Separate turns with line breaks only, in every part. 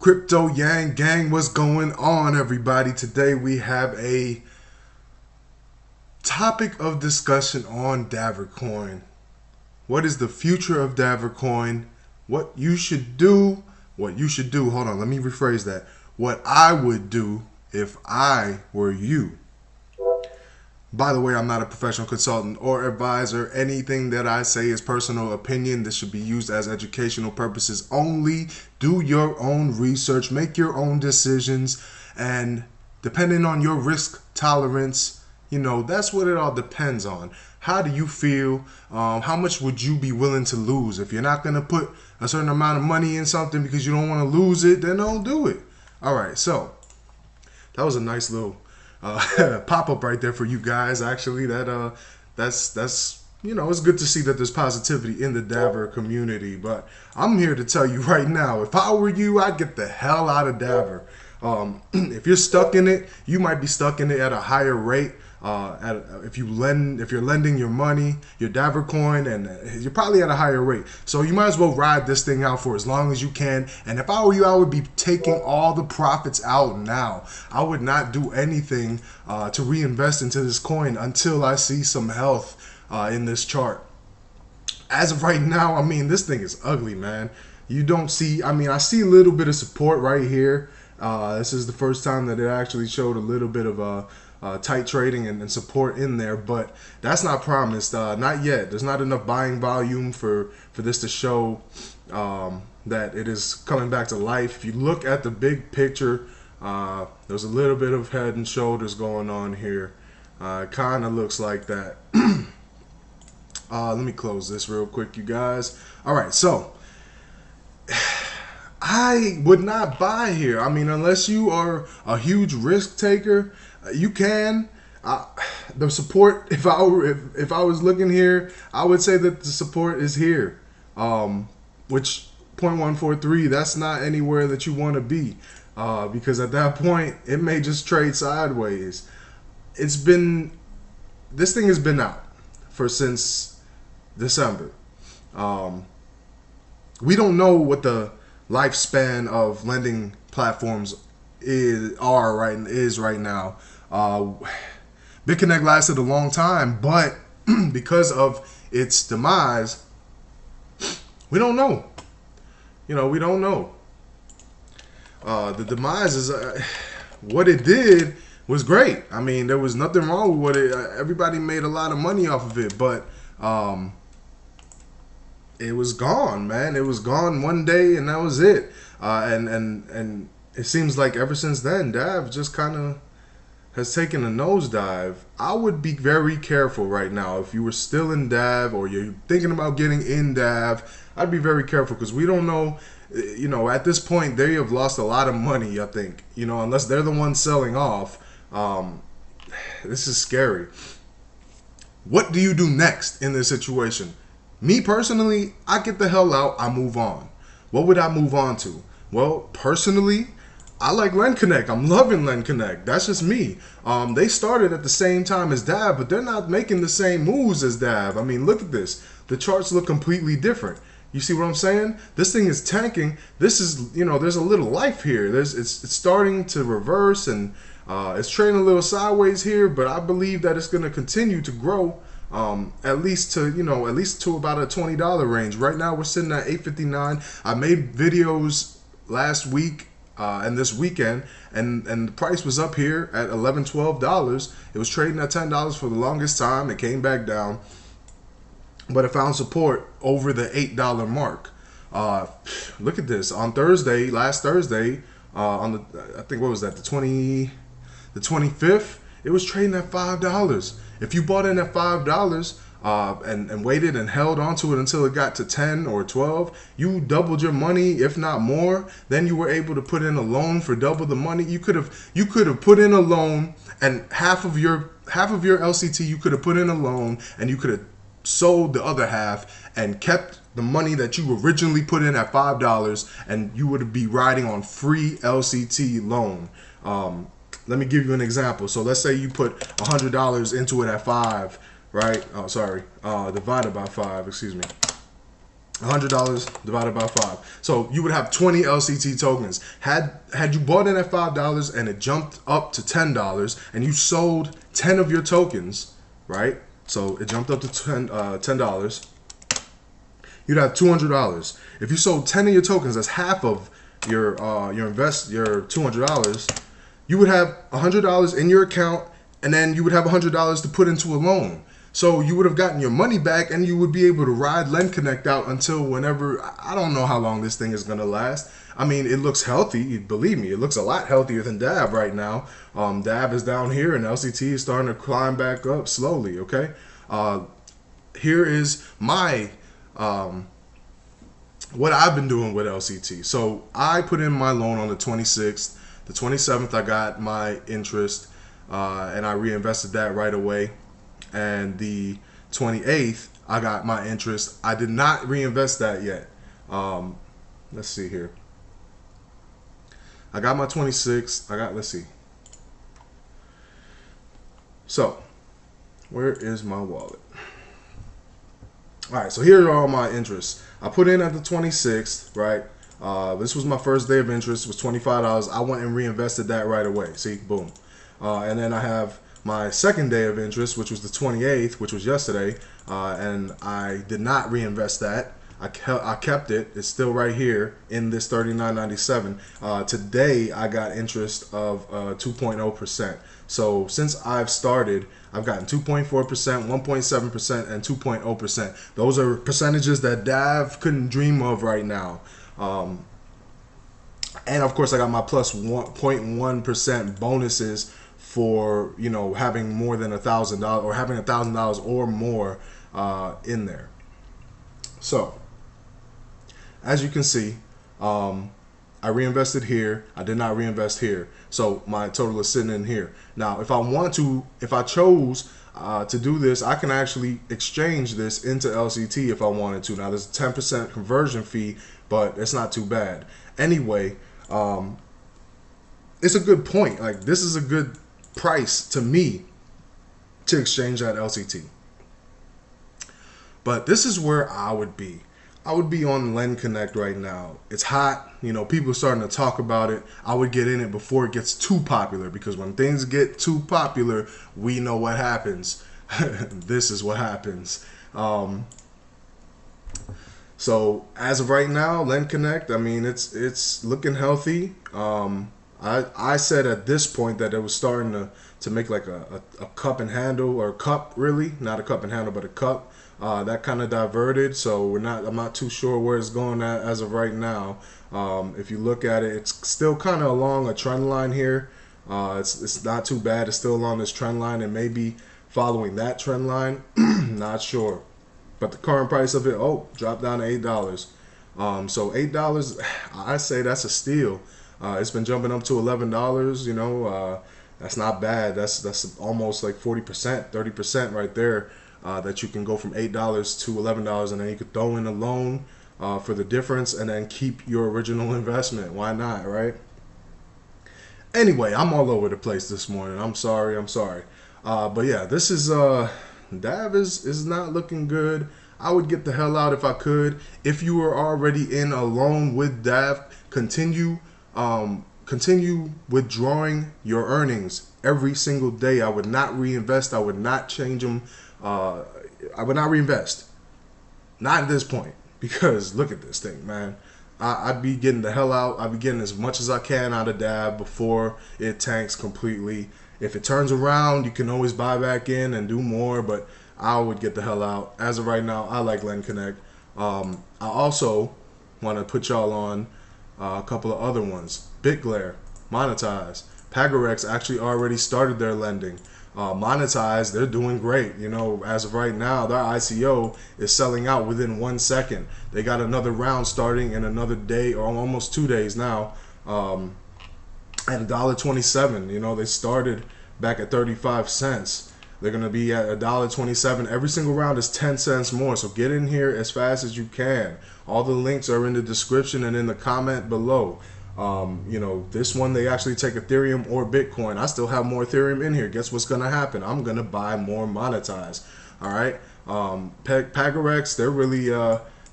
Cryptoyang gang, what's going on, everybody? Today we have a topic of discussion on Davorcoin. What is the future of Davorcoin? What you should do? Hold on, let me rephrase that. What I would do if I were you. By the way, I'm not a professional consultant or advisor. Anything that I say is personal opinion. This should be used as educational purposes only. Do your own research, make your own decisions, and depending on your risk tolerance, that's what it all depends on. How do you feel? How much would you be willing to lose? If you're not going to put a certain amount of money in something because you don't want to lose it, then don't do it. All right, so that was a nice little pop-up right there for you guys. Actually, that's it's good to see that there's positivity in the Davor community. But I'm here to tell you right now, if I were you, I'd get the hell out of Davor. If you're stuck in it, you might be stuck in it at a higher rate. If you're lending your money, your Davorcoin, and you're probably at a higher rate. So you might as well ride this thing out for as long as you can. And if I were you, I would be taking all the profits out now. I would not do anything to reinvest into this coin until I see some health in this chart. As of right now, this thing is ugly, man. You don't see, I see a little bit of support right here. This is the first time that it actually showed a little bit of tight trading and support in there, but that's not promised. Not yet. There's not enough buying volume for this to show that it is coming back to life. If you look at the big picture, there's a little bit of head and shoulders going on here. It kind of looks like that. Let me close this real quick, you guys. All right, so I would not buy here. Unless you are a huge risk taker, you can. The support, if I was looking here, I would say that the support is here, which 0.143. That's not anywhere that you want to be, because at that point it may just trade sideways. This thing has been out since December. We don't know what the lifespan of lending platforms is right now. Bitconnect lasted a long time, but because of its demise, we don't know. We don't know. The demise is what it did was great. There was nothing wrong with what it. Everybody made a lot of money off of it, but it was gone, man. It was gone one day, and that was it. And it seems like ever since then, Dav just kind of has taken a nosedive. I would be very careful right now. If you were still in Dav or you're thinking about getting in Dav, I'd be very careful because we don't know. At this point, they have lost a lot of money, I think. Unless they're the ones selling off. This is scary. What do you do next in this situation? Me personally, I get the hell out. I move on. What would I move on to? Well, personally, I like Lendconnect. I'm loving Lendconnect. That's just me. They started at the same time as Dav, but they're not making the same moves as Dav. Look at this. The charts look completely different. You see what I'm saying? This thing is tanking. This is, there's a little life here. It's starting to reverse, and it's trading a little sideways here, but I believe that it's going to continue to grow. At least to about a $20 range. Right now we're sitting at $8.59. I made videos last week and this weekend, and the price was up here at $11-12. It was trading at $10 for the longest time. It came back down, but it found support over the $8 mark. Look at this. On Thursday, last Thursday, on the I think what was that, the 25th, it was trading at $5. If you bought in at $5 and waited and held onto it until it got to 10 or 12, you doubled your money, if not more. Then you were able to put in a loan for double the money. You could have put in a loan, and half of your LCT you could have put in a loan, and you could have sold the other half and kept the money that you originally put in at $5, and you would be riding on free LCT loan. Let me give you an example. So let's say you put $100 into it at 5, right? Oh, sorry. Divided by 5, excuse me. $100 divided by 5. So you would have 20 LCT tokens. Had you bought in at $5 and it jumped up to $10 and you sold 10 of your tokens, right? So it jumped up to $10. You'd have $200. If you sold 10 of your tokens, that's half of your $200. You would have $100 in your account, and then you would have $100 to put into a loan. So you would have gotten your money back, and you would be able to ride Lendconnect out until whenever. I don't know how long this thing is going to last. I mean, it looks healthy. Believe me, it looks a lot healthier than DAV right now. DAV is down here, and LCT is starting to climb back up slowly, okay? Here is my what I've been doing with LCT. So I put in my loan on the 26th. The 27th, I got my interest, and I reinvested that right away. And the 28th, I got my interest. I did not reinvest that yet. Let's see here. I got my 26th. Let's see. So, where is my wallet? All right, so here are all my interests. I put in at the 26th, right? This was my first day of interest. It was $25. I went and reinvested that right away. See, boom. And then I have my second day of interest, which was the 28th, which was yesterday, and I did not reinvest that. I kept it. It's still right here in this $39.97. Today, I got interest of 2.0%. So since I've started, I've gotten 2.4%, 1.7%, and 2.0%. Those are percentages that DAV couldn't dream of right now. And of course, I got my plus 1.1% bonuses for, you know, having more than $1,000 or having $1,000 or more in there. So as you can see, I reinvested here. I did not reinvest here. So my total is sitting in here. Now, if I chose to do this, I can actually exchange this into LCT if I wanted to. Now, there's a 10% conversion fee, but it's not too bad. Anyway, it's a good point. Like, this is a good price to me to exchange that LCT. But this is where I would be. I would be on Lendconnect right now. It's hot. You know, people are starting to talk about it. I would get in it before it gets too popular, because when things get too popular, we know what happens. This is what happens. So as of right now, Lendconnect, I mean, it's looking healthy. I said at this point that it was starting to make like a cup and handle, or cup, really, not a cup and handle, but a cup. That kind of diverted, so I'm not too sure where it's going at as of right now. If you look at it, it's still kind of along a trend line here. It's not too bad. It's still along this trend line, and maybe following that trend line. Not sure, but the current price of it, dropped down to $8. So $8, I say that's a steal. It's been jumping up to $11. You know, that's not bad. That's almost like 40%, 30% right there. That you can go from $8 to $11, and then you could throw in a loan for the difference, and then keep your original investment. Why not, right? Anyway, I'm all over the place this morning. I'm sorry. But yeah, this is DAV is not looking good. I would get the hell out if I could. If you were already in a loan with DAV, continue withdrawing your earnings every single day. I would not reinvest. I would not change them. I would not reinvest. Not at this point, because look at this thing, man. I'd be getting the hell out. I'd be getting as much as I can out of DAV before it tanks completely. If it turns around, you can always buy back in and do more, but I would get the hell out. As of right now, I like Lendconnect. I also want to put y'all on a couple of other ones. Bitglare, Monetize. Pagarex actually already started their lending. Monetize, they're doing great. You know, as of right now, their ICO is selling out within 1 second. They got another round starting in another day, or almost 2 days now, at $1.27. You know, they started back at 35 cents. They're going to be at $1.27. Every single round is 10 cents more. So get in here as fast as you can. All the links are in the description and in the comment below. You know, this one, they actually take Ethereum or Bitcoin. I still have more Ethereum in here. Guess what's going to happen? I'm going to buy more Monetize. All right. Pagarex, they're really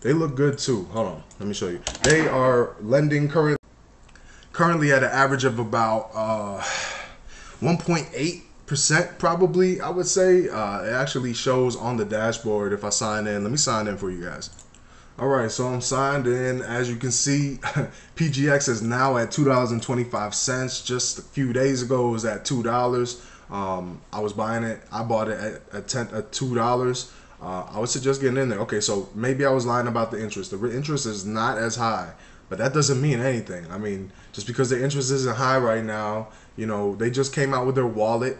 They look good too. Hold on, let me show you. They are lending currently at an average of about 1.8% probably, I would say. It actually shows on the dashboard if I sign in. Let me sign in for you guys. All right, so I'm signed in. As you can see, PGX is now at $2.25. Just a few days ago, it was at $2. I was buying it. I bought it at $2. I would suggest getting in there. Okay, so maybe I was lying about the interest. The interest is not as high, but that doesn't mean anything. I mean, just because the interest isn't high right now, you know, they just came out with their wallet.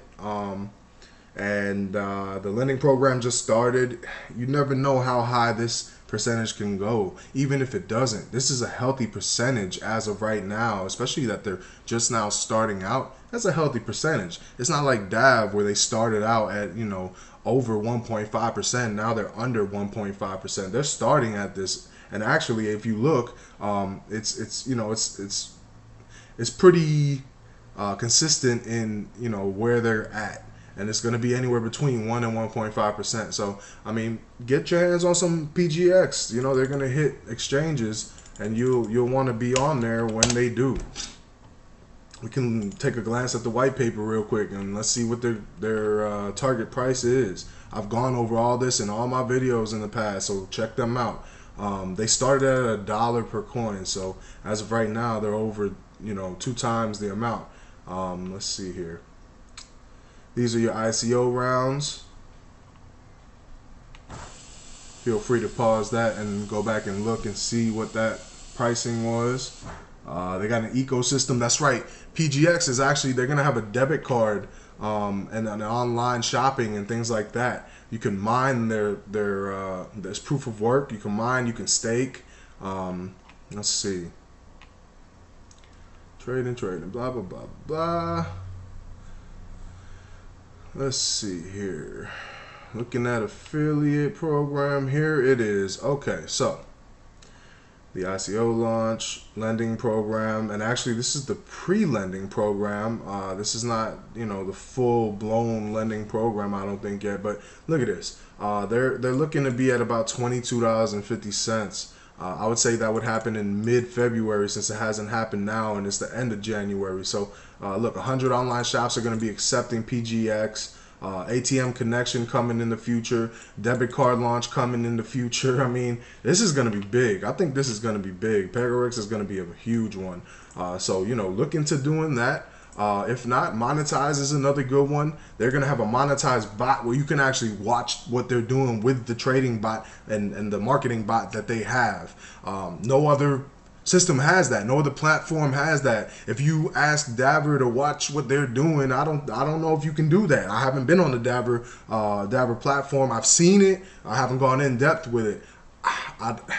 And the lending program just started. You never know how high this percentage can go, even if it doesn't. This is a healthy percentage as of right now, especially that they're just now starting out. That's a healthy percentage. It's not like DAV where they started out at, you know, over 1.5%. Now they're under 1.5%. They're starting at this, and actually, if you look, it's you know, it's pretty consistent in, you know, where they're at. And it's going to be anywhere between 1 and 1.5%. So, I mean, get your hands on some PGX. You know, they're going to hit exchanges, and you'll want to be on there when they do. We can take a glance at the white paper real quick, and let's see what their target price is. I've gone over all this in all my videos in the past, so check them out. They started at $1 per coin, so as of right now, they're over, you know, 2 times the amount. Let's see here. These are your ICO rounds. Feel free to pause that and go back and look and see what that pricing was. They got an ecosystem. That's right. PGX is actually, they're going to have a debit card and an online shopping and things like that. You can mine there's proof of work. You can mine, you can stake. Let's see. Trading, blah, blah, blah, blah. Let's see here. Looking at affiliate program, here it is. Okay, so the ICO launch, lending program, and actually this is the pre-lending program. This is not, you know, the full-blown lending program, I don't think yet, but look at this. They're looking to be at about $22.50. I would say that would happen in mid-February, since it hasn't happened now and it's the end of January. So look, 100 online shops are going to be accepting PGX. ATM connection coming in the future. Debit card launch coming in the future. I mean, this is going to be big. I think this is going to be big. Pagarex is going to be a huge one. So, you know, look into doing that. If not, Monetize is another good one. They're going to have a Monetize bot where you can actually watch what they're doing with the trading bot and the marketing bot that they have. No other system has that. No other platform has that. If you ask Davor to watch what they're doing, I don't know if you can do that. I haven't been on the Davor platform. I've seen it. I haven't gone in depth with it.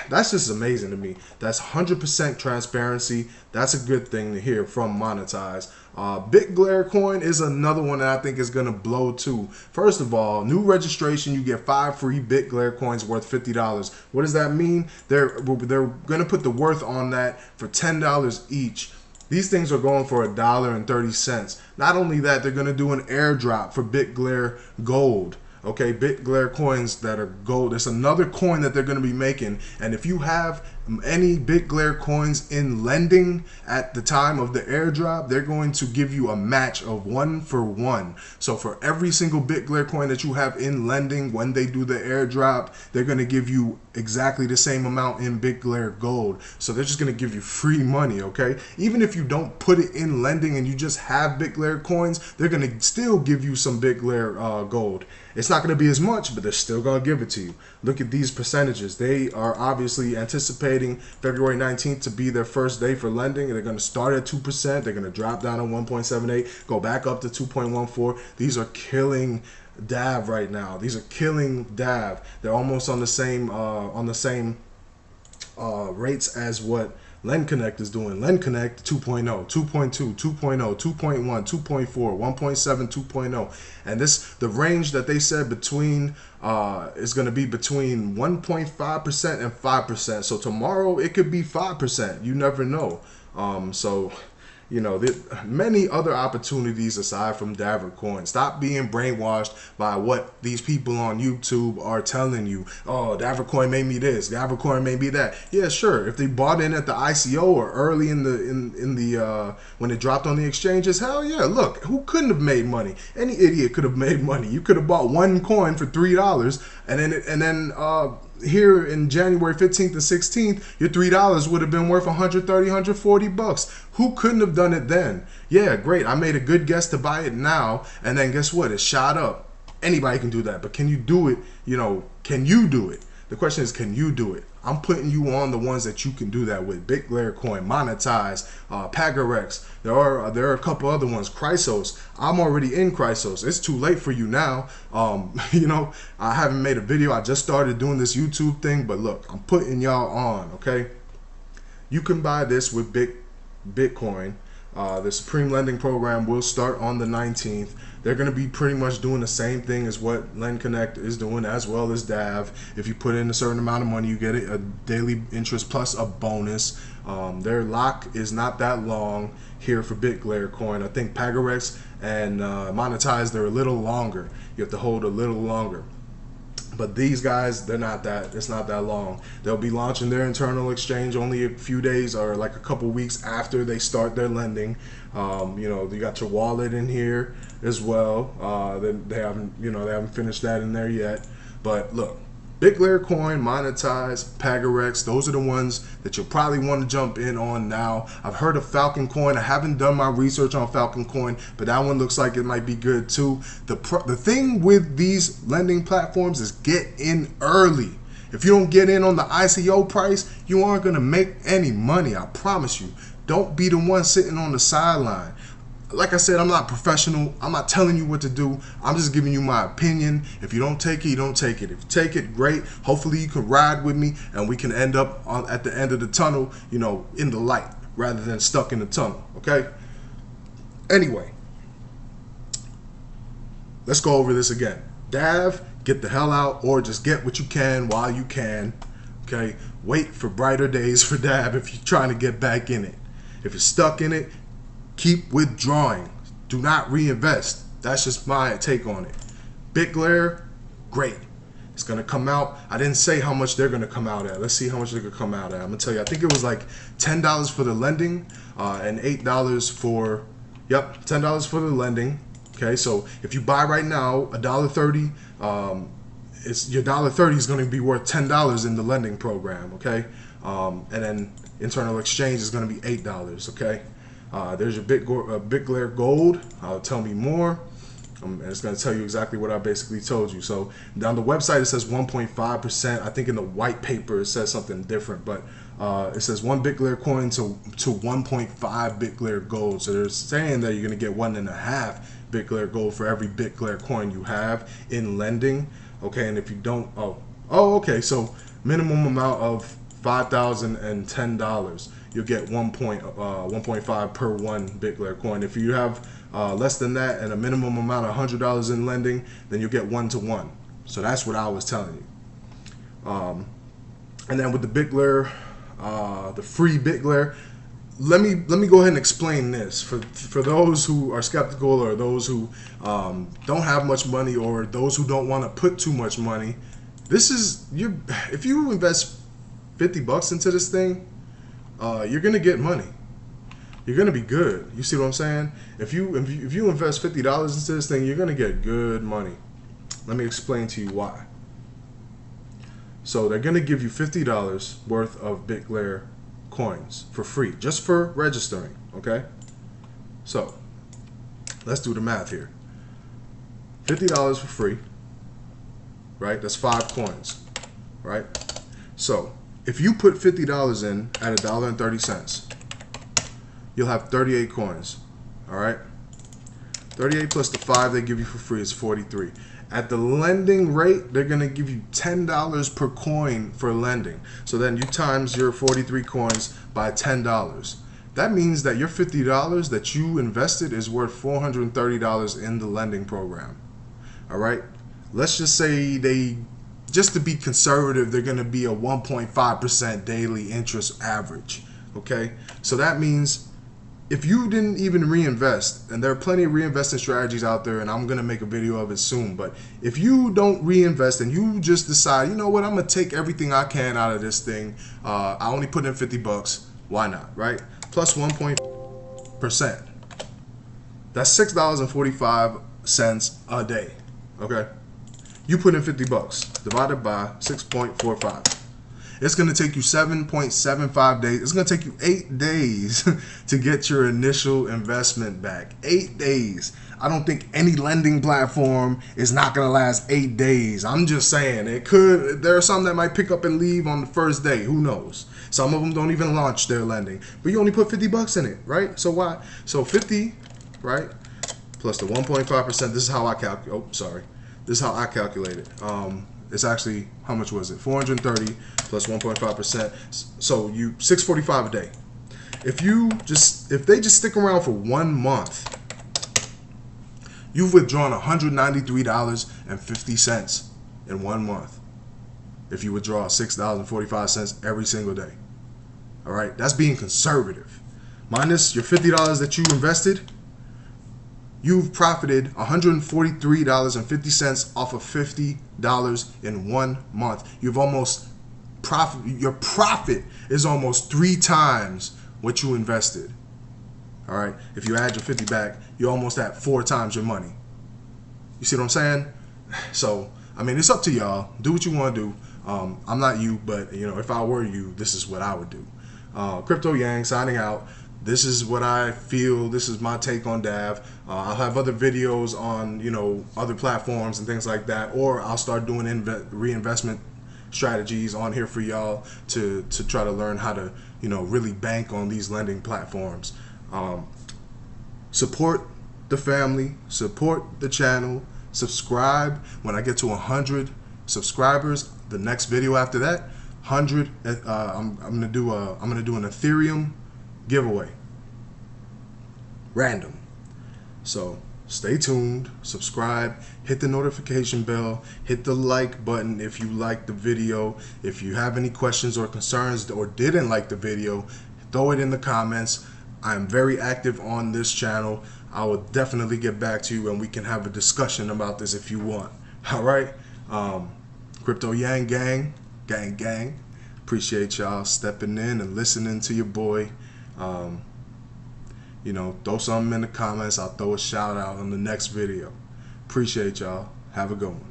That's just amazing to me. That's 100% transparency. That's a good thing to hear from Monetize. Bitglare coin is another one that I think is going to blow too. First of all, new registration, you get 5 free Bitglare coins worth $50. What does that mean? They're going to put the worth on that for $10 each. These things are going for $1.30. Not only that, they're going to do an airdrop for Bitglare gold. Okay, Bitglare coins that are gold. It's another coin that they're going to be making. And if you have any Bitglare coins in lending at the time of the airdrop, they're going to give you a match of 1 for 1. So for every single Bitglare coin that you have in lending, when they do the airdrop, they're going to give you exactly the same amount in Bitglare gold. So they're just going to give you free money, okay? Even if you don't put it in lending and you just have Bitglare coins, they're going to still give you some Bitglare gold. It's not going to be as much, but they're still going to give it to you. Look at these percentages. They are obviously anticipating February 19th to be their first day for lending. They're going to start at 2%. They're going to drop down to 1.78, go back up to 2.14. These are killing DAV right now. These are killing DAV. They're almost on the same rates as what Lendconnect is doing. Lendconnect 2.0, 2.2, 2.0, 2.1, 2.4, 1.7, 2.0. And this, the range that they said between is going to be between 1.5% and 5%. So tomorrow it could be 5%. You never know. So You know, there many other opportunities aside from Davorcoin. Stop being brainwashed by what these people on YouTube are telling you. Oh, Davorcoin made me this, Davorcoin made me that. Yeah, sure. If they bought in at the ICO or early in the when it dropped on the exchanges, hell yeah. Look, who couldn't have made money? Any idiot could have made money. You could have bought one coin for $3, and then here in January 15th and 16th, your $3 would have been worth 130, 140 bucks. Who couldn't have done it then? Yeah, great. I made a good guess to buy it now, and then guess what? It shot up. Anybody can do that, but can you do it? You know, can you do it? The question is, can you do it? I'm putting you on the ones that you can do that with. Bitglare coin, Monetize, Pagarex. There are a couple other ones. Chrysos. I'm already in Chrysos. It's too late for you now. You know, I haven't made a video. I just started doing this YouTube thing, but look, I'm putting y'all on. Okay, you can buy this with Bitcoin. The Supreme Lending Program will start on the 19th. They're going to be pretty much doing the same thing as what Lendconnect is doing, as well as DAV. If you put in a certain amount of money, you get a daily interest plus a bonus. Their lock is not that long here for Bitglare coin. I think Pagarex and Monetize, they're a little longer. You have to hold a little longer. But these guys, it's not that long. They'll be launching their internal exchange only a few days or like a couple weeks after they start their lending. You know, you got your wallet in here as well. They haven't finished that in there yet. But look, Bitglare coin, Monetize, Pagarex, those are the ones that you'll probably want to jump in on now. I've heard of falconcoin. I haven't done my research on falconcoin, but that one looks like it might be good too. The thing with these lending platforms is get in early. If you don't get in on the ICO price, you aren't going to make any money. I promise you. Don't be the one sitting on the sideline. Like I said, I'm not professional. I'm not telling you what to do. I'm just giving you my opinion. If you don't take it, you don't take it. If you take it, great. Hopefully you can ride with me and we can end up at the end of the tunnel, you know, in the light rather than stuck in the tunnel, okay? Anyway, let's go over this again. DAV, get the hell out, or just get what you can while you can, okay? Wait for brighter days for DAV if you're trying to get back in it. If you're stuck in it, keep withdrawing. Do not reinvest. That's just my take on it. Bitglare, great. It's going to come out. I didn't say how much they're going to come out at. Let's see how much they're going to come out at. I'm going to tell you. I think it was like $10 for the lending and $8 for, yep, $10 for the lending. Okay, so if you buy right now, $1.30, your $1.30 is going to be worth $10 in the lending program. Okay, and then internal exchange is going to be $8. Okay. There's your Bitglare Gold. Tell me more. And it's going to tell you exactly what I basically told you. So on the website it says 1.5%. I think in the white paper it says something different, but it says 1 Bitglare coin to 1.5 Bitglare Gold. So they're saying that you're going to get 1.5 Bitglare Gold for every Bitglare coin you have in lending. Okay, and if you don't, okay. So minimum amount of $5,010. You'll get 1.5 per 1 Bitglare coin. If you have less than that and a minimum amount of $100 in lending, then you'll get 1-to-1. So that's what I was telling you. And then with the Bitglare, the free Bitglare, let me go ahead and explain this for those who are skeptical or those who don't have much money or those who don't want to put too much money. This is if you invest 50 bucks into this thing, you're gonna get money. You're gonna be good. You see what I'm saying? If you invest $50 into this thing, you're gonna get good money. Let me explain to you why. So they're gonna give you $50 worth of Bitglare coins for free, just for registering. Okay. So let's do the math here. $50 for free, right? That's 5 coins, right? So if you put $50 in at $1.30, you'll have 38 coins. All right, 38 plus the 5 they give you for free is 43. At the lending rate, they're gonna give you $10 per coin for lending. So then you times your 43 coins by $10. That means that your $50 that you invested is worth $430 in the lending program. All right, let's just say just to be conservative, they're going to be a 1.5% daily interest average. Okay, so that means if you didn't even reinvest, and there are plenty of reinvesting strategies out there, and I'm gonna make a video of it soon, but if you don't reinvest and you just decide, you know what, I'm gonna take everything I can out of this thing, I only put in 50 bucks, why not, right? Plus 1%. That's $6.45 a day, okay? You put in 50 bucks divided by 6.45. It's going to take you 7.75 days. It's going to take you 8 days to get your initial investment back. 8 days. I don't think any lending platform is not going to last 8 days. I'm just saying, it could. There are some that might pick up and leave on the first day. Who knows? Some of them don't even launch their lending. But you only put 50 bucks in it, right? So why? So 50, right? Plus the 1.5%. This is how I calculate. Oh, sorry. This is how I calculate it. It's actually, how much was it? 430 plus 1.5%. So you 645 a day. If they just stick around for 1 month, you've withdrawn $193.50 in 1 month. If you withdraw $6.45 every single day. All right, that's being conservative. Minus your $50 that you invested, you've profited $143.50 off of $50 in 1 month. You've almost your profit is almost 3 times what you invested. All right, if you add your 50 back, you're almost at 4 times your money. You see what I'm saying? So, I mean, it's up to y'all. Do what you want to do. I'm not you, but you know, if I were you, this is what I would do. Cryptoyang signing out. This is what I feel. This is my take on DAV. I'll have other videos on, you know, other platforms and things like that, or I'll start doing reinvestment strategies on here for y'all to try to learn how to, you know, really bank on these lending platforms. Support the family, support the channel, subscribe. When I get to 100 subscribers, the next video after that, 100, I'm gonna do an Ethereum giveaway, random. So stay tuned, subscribe, hit the notification bell, hit the like button if you liked the video. If you have any questions or concerns or didn't like the video, throw it in the comments. I'm very active on this channel. I will definitely get back to you and we can have a discussion about this if you want. All right, Cryptoyang gang. Appreciate y'all stepping in and listening to your boy. You know, throw something in the comments. I'll throw a shout out on the next video. Appreciate y'all. Have a good one.